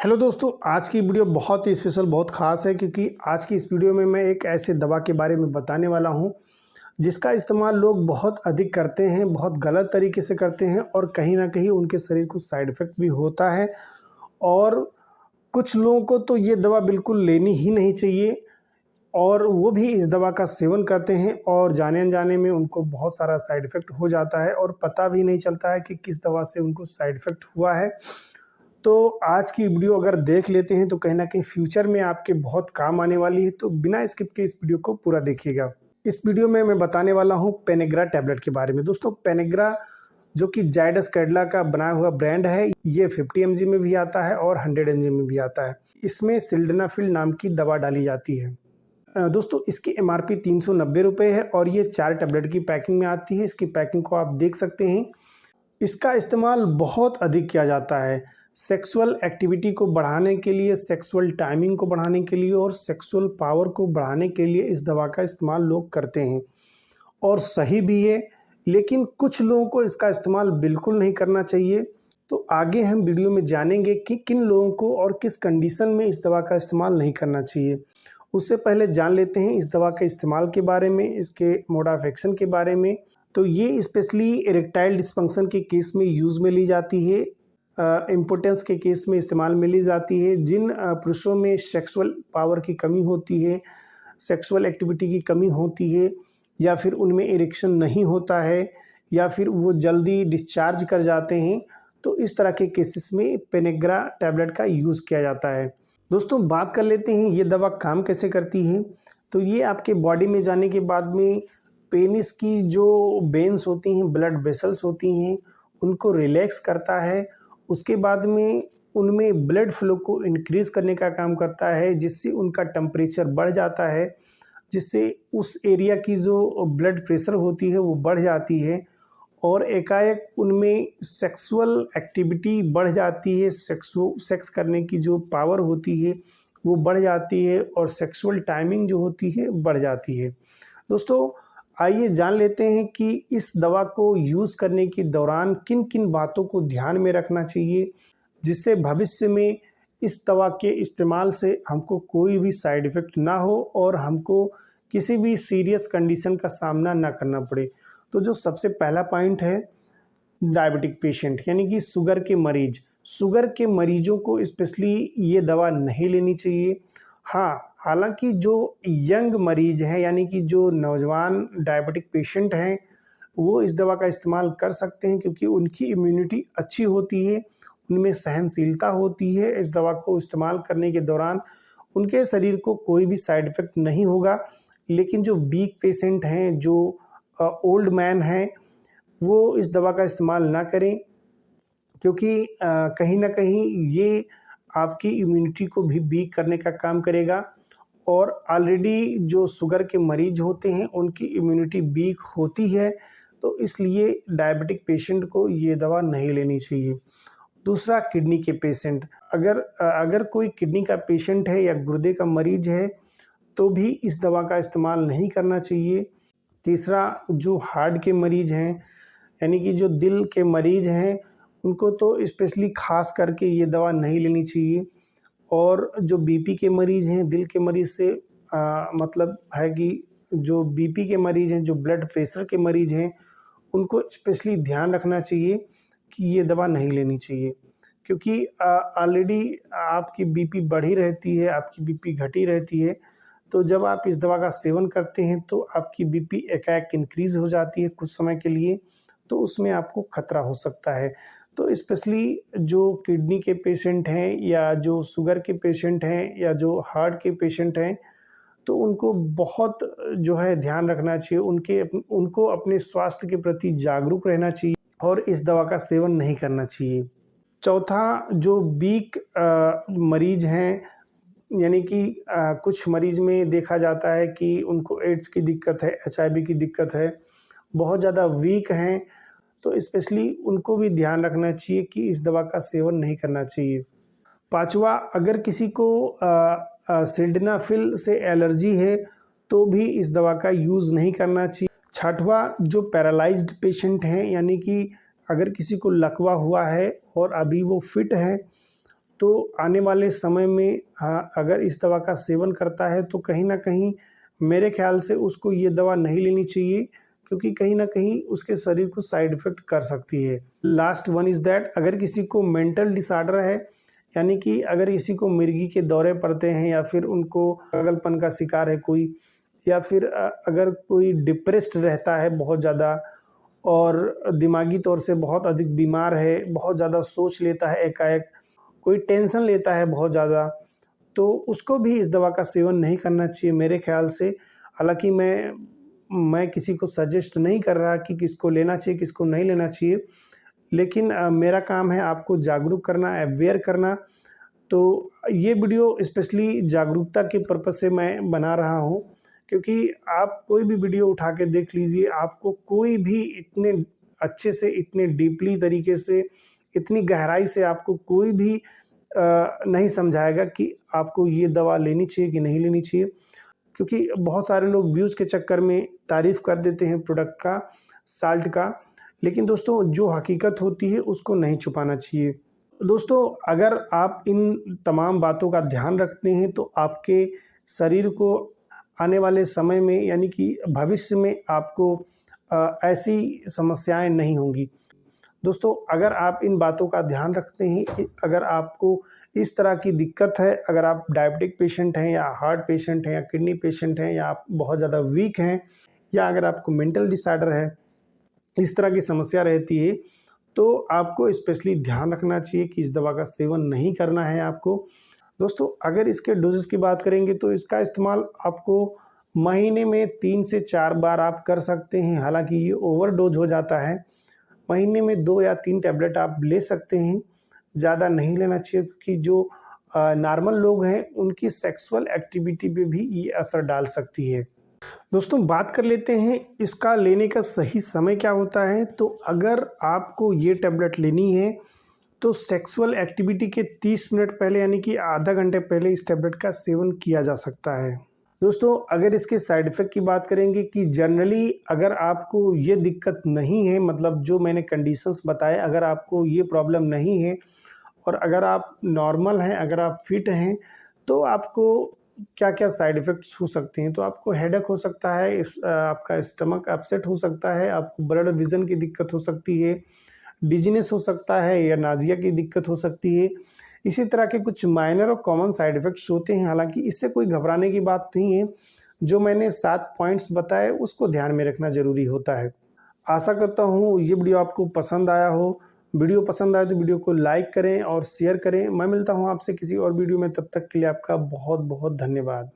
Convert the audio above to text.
Hello दोस्तों, आज की वीडियो बहुत ही स्पेशल, बहुत ख़ास है क्योंकि आज की इस वीडियो में मैं एक ऐसे दवा के बारे में बताने वाला हूं जिसका इस्तेमाल लोग बहुत अधिक करते हैं, बहुत गलत तरीके से करते हैं और कहीं ना कहीं उनके शरीर को साइड इफ़ेक्ट भी होता है। और कुछ लोगों को तो ये दवा बिल्कुल लेनी ही नहीं चाहिए और वो भी इस दवा का सेवन करते हैं और जाने अनजाने में उनको बहुत सारा साइड इफ़ेक्ट हो जाता है और पता भी नहीं चलता है कि किस दवा से उनको साइड इफ़ेक्ट हुआ है। तो आज की वीडियो अगर देख लेते हैं तो कहीं न कहीं फ्यूचर में आपके बहुत काम आने वाली है, तो बिना स्किप के इस वीडियो को पूरा देखिएगा। इस वीडियो में मैं बताने वाला हूँ पेनेग्रा टैबलेट के बारे में। दोस्तों, पेनेग्रा जो कि जायडस कैडिला का बनाया हुआ ब्रांड है, ये 50 mg में भी आता है और 100 mg में भी आता है। इसमें सिल्डेनाफिल नाम की दवा डाली जाती है। दोस्तों, इसकी एमआरपी 390 रुपये है और ये 4 टैबलेट की पैकिंग में आती है। इसकी पैकिंग को आप देख सकते हैं। इसका इस्तेमाल बहुत अधिक किया जाता है सेक्सुअल एक्टिविटी को बढ़ाने के लिए, सेक्सुअल टाइमिंग को बढ़ाने के लिए और सेक्सुअल पावर को बढ़ाने के लिए इस दवा का इस्तेमाल लोग करते हैं और सही भी है। लेकिन कुछ लोगों को इसका इस्तेमाल बिल्कुल नहीं करना चाहिए। तो आगे हम वीडियो में जानेंगे कि किन लोगों को और किस कंडीशन में इस दवा का इस्तेमाल नहीं करना चाहिए। उससे पहले जान लेते हैं इस दवा के इस्तेमाल के बारे में, इसके मोड ऑफ एक्शन के बारे में। तो ये स्पेशली इरेक्टाइल डिस्फंक्शन के केस में यूज़ में ली जाती है, इम्पोर्टेंस के केस में इस्तेमाल में ली जाती है। जिन पुरुषों में सेक्सुअल पावर की कमी होती है, सेक्सुअल एक्टिविटी की कमी होती है, या फिर उनमें इरेक्शन नहीं होता है, या फिर वो जल्दी डिस्चार्ज कर जाते हैं, तो इस तरह के केसेस में पेनेग्रा टैबलेट का यूज़ किया जाता है। दोस्तों, बात कर लेते हैं ये दवा काम कैसे करती है। तो ये आपके बॉडी में जाने के बाद में पेनिस की जो वेन्स होती हैं, ब्लड वेसल्स होती हैं, उनको रिलैक्स करता है। उसके बाद में उनमें ब्लड फ्लो को इंक्रीज़ करने का काम करता है, जिससे उनका टेम्परेचर बढ़ जाता है, जिससे उस एरिया की जो ब्लड प्रेशर होती है वो बढ़ जाती है और एकाएक उनमें सेक्सुअल एक्टिविटी बढ़ जाती है। सेक्स करने की जो पावर होती है वो बढ़ जाती है और सेक्सुअल टाइमिंग जो होती है बढ़ जाती है। दोस्तों, आइए जान लेते हैं कि इस दवा को यूज़ करने के दौरान किन किन बातों को ध्यान में रखना चाहिए, जिससे भविष्य में इस दवा के इस्तेमाल से हमको कोई भी साइड इफ़ेक्ट ना हो और हमको किसी भी सीरियस कंडीशन का सामना ना करना पड़े। तो जो सबसे पहला पॉइंट है, डायबिटिक पेशेंट यानी कि शुगर के मरीज़। शुगर के मरीजों को स्पेशली ये दवा नहीं लेनी चाहिए। हाँ, हालांकि जो यंग मरीज हैं यानी कि जो नौजवान डायबिटिक पेशेंट हैं, वो इस दवा का इस्तेमाल कर सकते हैं क्योंकि उनकी इम्यूनिटी अच्छी होती है, उनमें सहनशीलता होती है। इस दवा को इस्तेमाल करने के दौरान उनके शरीर को कोई भी साइड इफ़ेक्ट नहीं होगा। लेकिन जो वीक पेशेंट हैं, जो ओल्ड मैन हैं, वो इस दवा का इस्तेमाल ना करें क्योंकि कहीं न कहीं ये आपकी इम्यूनिटी को भी वीक करने का काम करेगा और ऑलरेडी जो शुगर के मरीज़ होते हैं उनकी इम्यूनिटी वीक होती है, तो इसलिए डायबिटिक पेशेंट को ये दवा नहीं लेनी चाहिए। दूसरा, किडनी के पेशेंट। अगर कोई किडनी का पेशेंट है या गुर्दे का मरीज़ है तो भी इस दवा का इस्तेमाल नहीं करना चाहिए। तीसरा, जो हार्ट के मरीज़ हैं यानी कि जो दिल के मरीज़ हैं, उनको तो स्पेशली ख़ास करके ये दवा नहीं लेनी चाहिए। और जो बीपी के मरीज़ हैं, दिल के मरीज़ से मतलब है कि जो बीपी के मरीज़ हैं, जो ब्लड प्रेशर के मरीज़ हैं, उनको स्पेशली ध्यान रखना चाहिए कि ये दवा नहीं लेनी चाहिए क्योंकि ऑलरेडी आपकी बीपी बढ़ी रहती है, आपकी बीपी घटी रहती है। तो जब आप इस दवा का सेवन करते हैं तो आपकी बीपी एकाएक इंक्रीज़ हो जाती है कुछ समय के लिए, तो उसमें आपको खतरा हो सकता है। तो स्पेशली जो किडनी के पेशेंट हैं या जो शुगर के पेशेंट हैं या जो हार्ट के पेशेंट हैं, तो उनको बहुत जो है ध्यान रखना चाहिए। उनको अपने स्वास्थ्य के प्रति जागरूक रहना चाहिए और इस दवा का सेवन नहीं करना चाहिए। चौथा, जो वीक मरीज़ हैं यानी कि कुछ मरीज़ में देखा जाता है कि उनको एड्स की दिक्कत है, एचआईवी की दिक्कत है, बहुत ज़्यादा वीक हैं, तो स्पेशली उनको भी ध्यान रखना चाहिए कि इस दवा का सेवन नहीं करना चाहिए। पाँचवा, अगर किसी को सिल्डेनाफिल से एलर्जी है तो भी इस दवा का यूज़ नहीं करना चाहिए। छठवां, जो पैरालाइज्ड पेशेंट हैं यानी कि अगर किसी को लकवा हुआ है और अभी वो फिट है तो आने वाले समय में अगर इस दवा का सेवन करता है तो कहीं न कहीं मेरे ख़्याल से उसको ये दवा नहीं लेनी चाहिए, क्योंकि कहीं न कहीं उसके शरीर को साइड इफ़ेक्ट कर सकती है। लास्ट वन इज़ दैट, अगर किसी को मेंटल डिसऑर्डर है, यानी कि अगर किसी को मिर्गी के दौरे पड़ते हैं या फिर उनको पागलपन का शिकार है कोई, या फिर अगर कोई डिप्रेस्ड रहता है बहुत ज़्यादा और दिमागी तौर से बहुत अधिक बीमार है, बहुत ज़्यादा सोच लेता है एकाएक, कोई टेंशन लेता है बहुत ज़्यादा, तो उसको भी इस दवा का सेवन नहीं करना चाहिए मेरे ख़्याल से। हालाँकि मैं किसी को सजेस्ट नहीं कर रहा कि किसको लेना चाहिए, किसको नहीं लेना चाहिए, लेकिन मेरा काम है आपको जागरूक करना, अवेयर करना। तो ये वीडियो स्पेशली जागरूकता के पर्पज़ से मैं बना रहा हूँ, क्योंकि आप कोई भी वीडियो उठा के देख लीजिए, आपको कोई भी इतने अच्छे से, इतने डीपली तरीके से, इतनी गहराई से आपको कोई भी नहीं समझाएगा कि आपको ये दवा लेनी चाहिए कि नहीं लेनी चाहिए। क्योंकि बहुत सारे लोग व्यूज़ के चक्कर में तारीफ़ कर देते हैं प्रोडक्ट का, साल्ट का, लेकिन दोस्तों जो हकीकत होती है उसको नहीं छुपाना चाहिए। दोस्तों अगर आप इन तमाम बातों का ध्यान रखते हैं तो आपके शरीर को आने वाले समय में, यानी कि भविष्य में आपको ऐसी समस्याएँ नहीं होंगी। दोस्तों अगर आप इन बातों का ध्यान रखते हैं, अगर आपको इस तरह की दिक्कत है, अगर आप डायबिटिक पेशेंट हैं या हार्ट पेशेंट हैं या किडनी पेशेंट हैं या आप बहुत ज़्यादा वीक हैं, या अगर आपको मेंटल डिसऑर्डर है, इस तरह की समस्या रहती है, तो आपको स्पेशली ध्यान रखना चाहिए कि इस दवा का सेवन नहीं करना है आपको। दोस्तों अगर इसके डोजेज़ की बात करेंगे तो इसका इस्तेमाल आपको महीने में 3 से 4 बार आप कर सकते हैं। हालाँकि ये ओवरडोज़ हो जाता है। महीने में 2 या 3 टैबलेट आप ले सकते हैं, ज़्यादा नहीं लेना चाहिए, क्योंकि जो नॉर्मल लोग हैं उनकी सेक्सुअल एक्टिविटी पे भी ये असर डाल सकती है। दोस्तों बात कर लेते हैं इसका लेने का सही समय क्या होता है। तो अगर आपको ये टैबलेट लेनी है तो सेक्सुअल एक्टिविटी के 30 मिनट पहले, यानी कि आधा घंटे पहले इस टैबलेट का सेवन किया जा सकता है। दोस्तों अगर इसके साइड इफ़ेक्ट की बात करेंगे कि जनरली अगर आपको ये दिक्कत नहीं है, मतलब जो मैंने कंडीशंस बताए, अगर आपको ये प्रॉब्लम नहीं है और अगर आप नॉर्मल हैं, अगर आप फिट हैं, तो आपको क्या-क्या साइड इफ़ेक्ट्स हो सकते हैं। तो आपको हेडेक हो सकता है, आपका स्टमक अपसेट हो सकता है, आपको ब्लड विज़न की दिक्कत हो सकती है, डिज़ीनेस हो सकता है या नाज़िया की दिक्कत हो सकती है। इसी तरह के कुछ माइनर और कॉमन साइड इफ़ेक्ट्स होते हैं। हालाँकि इससे कोई घबराने की बात नहीं है। जो मैंने 7 पॉइंट्स बताए उसको ध्यान में रखना ज़रूरी होता है। आशा करता हूँ ये वीडियो आपको पसंद आया हो। वीडियो पसंद आए तो वीडियो को लाइक करें और शेयर करें। मैं मिलता हूँ आपसे किसी और वीडियो में, तब तक के लिए आपका बहुत-बहुत धन्यवाद।